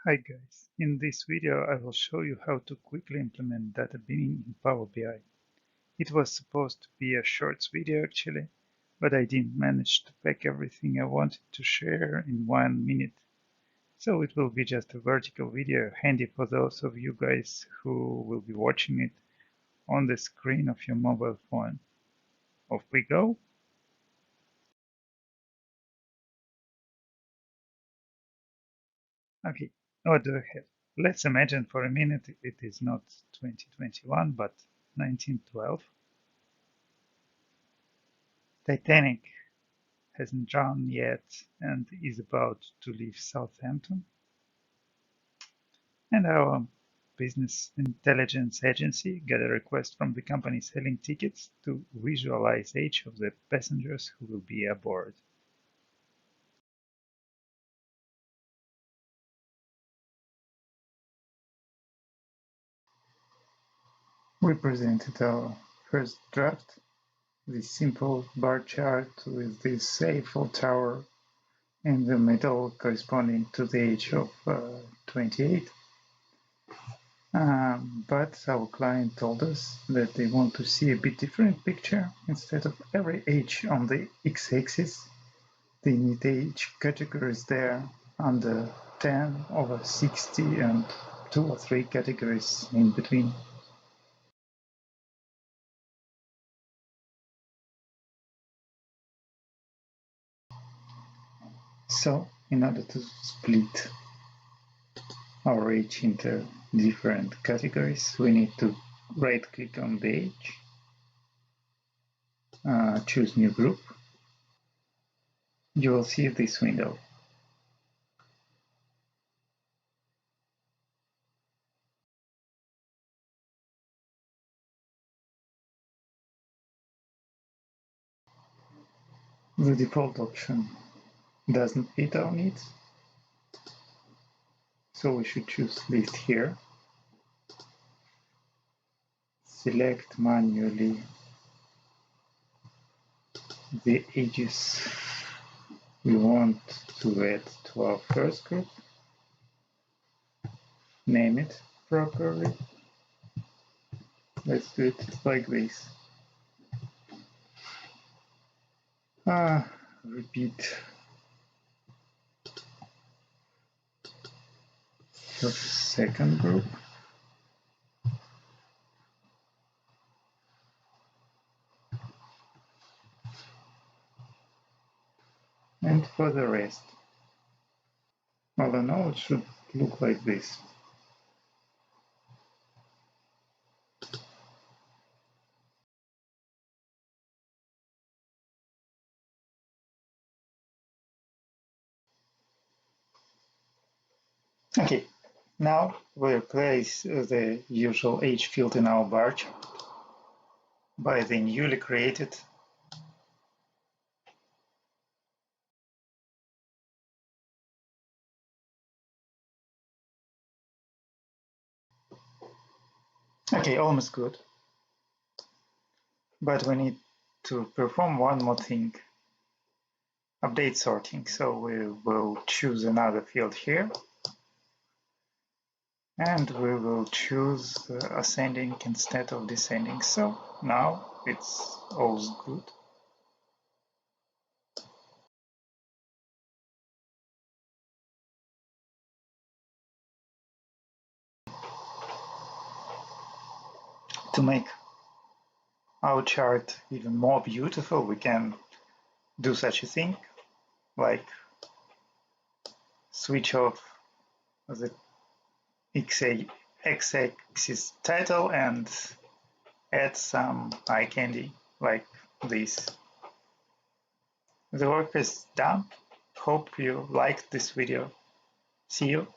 Hi guys, in this video I will show you how to quickly implement data binning in Power BI. It was supposed to be a short video actually, but I didn't manage to pack everything I wanted to share in 1 minute. So it will be just a vertical video handy for those of you guys who will be watching it on the screen of your mobile phone. Off we go. Okay, what do I have? Let's imagine for a minute it is not 2021 but 1912. Titanic hasn't drowned yet and is about to leave Southampton. And our business intelligence agency got a request from the company selling tickets to visualize age of the passengers who will be aboard. We presented our first draft, this simple bar chart with this Eiffel Tower in the middle corresponding to the age of 28. But our client told us that they want to see a bit different picture. Instead of every age on the x-axis, they need age categories there under 10, over 60, and 2 or 3 categories in between. So, in order to split our age into different categories, we need to right-click on the age, choose New Group. You will see this window. The default option doesn't fit our needs, so we should choose List here. Select manually the ages we want to add to our first group, name it properly. Let's do it like this. Repeat your second group. And for the rest. All in all, it should look like this. Okay, now we replace the usual age field in our bar chart by the newly created Okay, almost good. But we need to perform one more thing. Update sorting. So we will choose another field here. And we will choose ascending instead of descending. So now it's all good. To make our chart even more beautiful, we can do such a thing, like switch off the x-axis title and add some eye candy like this. The work is done. Hope you liked this video. See you.